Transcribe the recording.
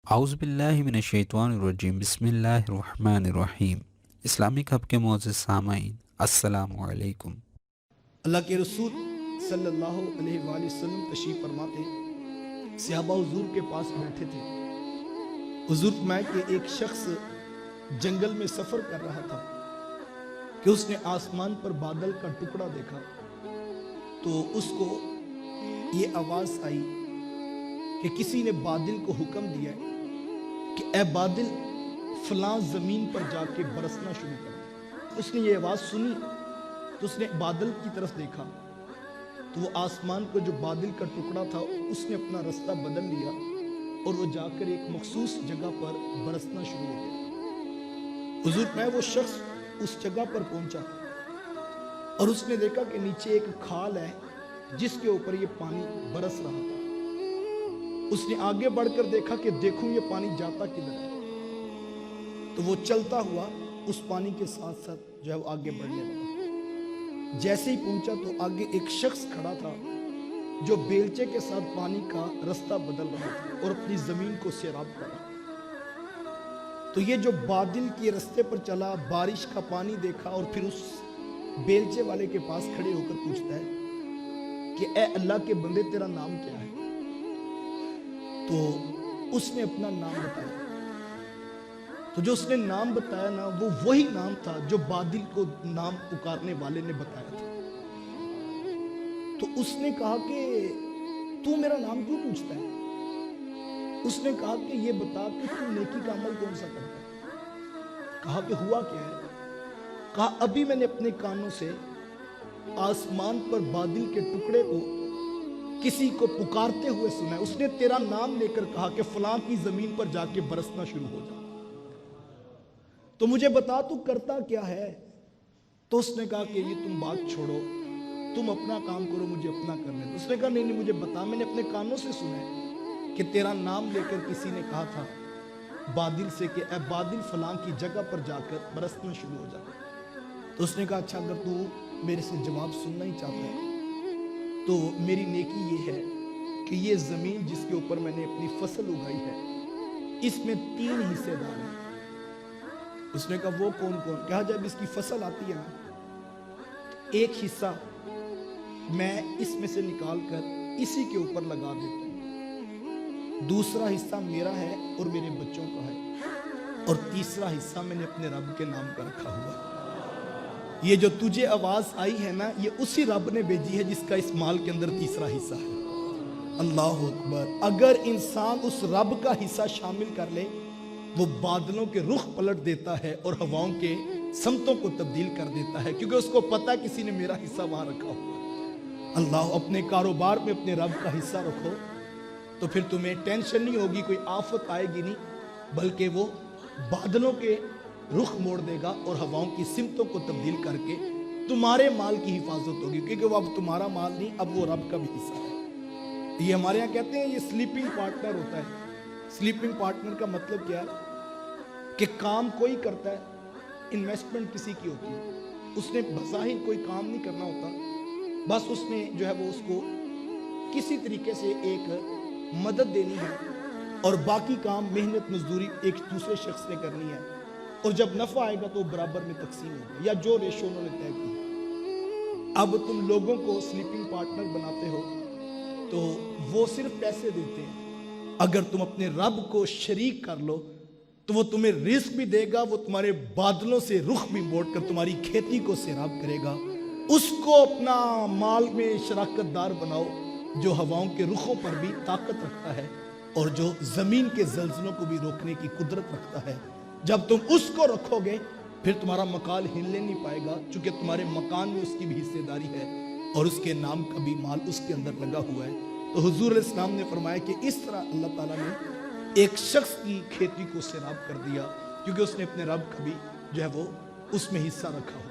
اعوذ باللہ من الشیطان الرجیم، بسم اللہ الرحمن الرحیم۔ اسلامک ہب کے معزز سامعین، السلام علیکم۔ اللہ کے رسول صلی اللہ علیہ وآلہ وسلم تشریف فرما تھے، صحابہ حضور کے پاس بیٹھے تھے۔ حضور فرمائے کہ ایک شخص جنگل میں سفر کر رہا تھا کہ اس نے آسمان پر بادل کا ٹکڑا دیکھا، تو اس کو یہ آواز آئی کہ کسی نے بادل کو حکم دیا ہے کہ اے بادل فلاں زمین پر جا کے برسنا شروع کر دے۔ اس نے یہ آواز سنی تو اس نے بادل کی طرف دیکھا، تو وہ آسمان کو جو بادل کا ٹکڑا تھا اس نے اپنا رستہ بدل لیا اور وہ جا کر ایک مخصوص جگہ پر برسنا شروع ہو گیا۔ حضور میں وہ شخص اس جگہ پر پہنچا اور اس نے دیکھا کہ نیچے ایک کھال ہے جس کے اوپر یہ پانی برس رہا تھا۔ اس نے آگے بڑھ کر دیکھا کہ دیکھوں یہ پانی جاتا کدھر ہے، تو وہ چلتا ہوا اس پانی کے ساتھ ساتھ جو ہے وہ آگے بڑھنے لگا۔ جیسے ہی پہنچا تو آگے ایک شخص کھڑا تھا جو بیلچے کے ساتھ پانی کا رستہ بدل رہا تھا اور اپنی زمین کو سیراب کر رہا تھا۔ تو یہ جو بادل کے رستے پر چلا، بارش کا پانی دیکھا اور پھر اس بیلچے والے کے پاس کھڑے ہو کر پوچھتا ہے کہ اے اللہ کے بندے تیرا نام کیا ہے؟ تو اس نے اپنا نام بتایا۔ تو جو اس نے نام بتایا نا، وہ وہی نام تھا جو بادل کو نام پکارنے والے نے بتایا تھا۔ تو اس نے کہا کہ تو میرا نام کیوں پوچھتا ہے؟ اس نے کہا کہ یہ بتا کہ تو نیکی کا عمل کون سا کرتا ہے؟ کہا کہ ہوا کیا ہے؟ کہا ابھی میں نے اپنے کانوں سے آسمان پر بادل کے ٹکڑے کو کسی کو پکارتے ہوئے سنا ہے۔ اس نے تیرا نام لے کر کہا کہ فلاں کی زمین پر جا کے برسنا شروع ہو جا، تو مجھے بتا تو کرتا کیا ہے؟ تو اس نے کہا کہ یہ تم بات چھوڑو، تم اپنا کام کرو، مجھے اپنا کرنے دو۔ اس نے کہا نہیں مجھے بتا، میں نے اپنے کانوں سے سنا ہے کہ تیرا نام لے کر کسی نے کہا تھا بادل سے کہ اے بادل فلاں کی جگہ پر جا کر برسنا شروع ہو جا۔ تو اس نے کہا اچھا اگر تو میرے سے جواب سننا ہی چاہتا ہے تو میری نیکی یہ ہے کہ یہ زمین جس کے اوپر میں نے اپنی فصل اگائی ہے اس میں 3 حصے دار ہیں۔ اس نے کہا وہ کون کون؟ کہا جب اس کی فصل آتی ہے نا، ایک حصہ میں اس میں سے نکال کر اسی کے اوپر لگا دیتا ہوں، دوسرا حصہ میرا ہے اور میرے بچوں کا ہے، اور تیسرا حصہ میں نے اپنے رب کے نام کا رکھا ہوا۔ یہ جو تجھے آواز آئی ہے نا، یہ اسی رب نے بھیجی ہے جس کا اس مال کے اندر تیسرا حصہ ہے۔ اللہ اکبر۔ اگر انسان اس رب کا حصہ شامل کر لے، وہ بادلوں کے رخ پلٹ دیتا ہے اور ہواؤں کے سمتوں کو تبدیل کر دیتا ہے، کیونکہ اس کو پتہ کسی نے میرا حصہ وہاں رکھا ہوا ہے۔ اللہ، اپنے کاروبار میں اپنے رب کا حصہ رکھو تو پھر تمہیں ٹینشن نہیں ہوگی، کوئی آفت آئے گی نہیں، بلکہ وہ بادلوں کے رخ موڑ دے گا اور ہواؤں کی سمتوں کو تبدیل کر کے تمہارے مال کی حفاظت ہوگی، کیونکہ وہ اب تمہارا مال نہیں، اب وہ رب کا بھی حصہ ہے۔ یہ ہمارے ہاں کہتے ہیں یہ سلیپنگ پارٹنر ہوتا ہے۔ سلیپنگ پارٹنر کا مطلب کیا ہے کہ کام کوئی کرتا ہے، انویسٹمنٹ کسی کی ہوتی ہے، اس نے بظاہر کوئی کام نہیں کرنا ہوتا، بس اس نے جو ہے وہ اس کو کسی طریقے سے ایک مدد دینی ہے اور باقی کام محنت مزدوری ایک دوسرے شخص نے کرنی ہے، اور جب نفع آئے گا تو برابر میں تقسیم ہوگا، یا جو ریشو انہوں نے طے کی۔ اب تم لوگوں کو سلیپنگ پارٹنر بناتے ہو تو وہ صرف پیسے دیتے ہیں، اگر تم اپنے رب کو شریک کر لو تو وہ تمہیں رزق بھی دے گا، وہ تمہارے بادلوں سے رخ بھی موڑ کر تمہاری کھیتی کو سیراب کرے گا۔ اس کو اپنا مال میں شراکت دار بناؤ جو ہواؤں کے رخوں پر بھی طاقت رکھتا ہے اور جو زمین کے زلزلوں کو بھی روکنے کی قدرت رکھتا ہے۔ جب تم اس کو رکھو گے پھر تمہارا مکان ہلنے نہیں پائے گا، چونکہ تمہارے مکان میں اس کی بھی حصے داری ہے اور اس کے نام کا بھی مال اس کے اندر لگا ہوا ہے۔ تو حضور علیہ السلام نے فرمایا کہ اس طرح اللہ تعالیٰ نے ایک شخص کی کھیتی کو سیراب کر دیا، کیونکہ اس نے اپنے رب کا بھی جو ہے وہ اس میں حصہ رکھا ہوا۔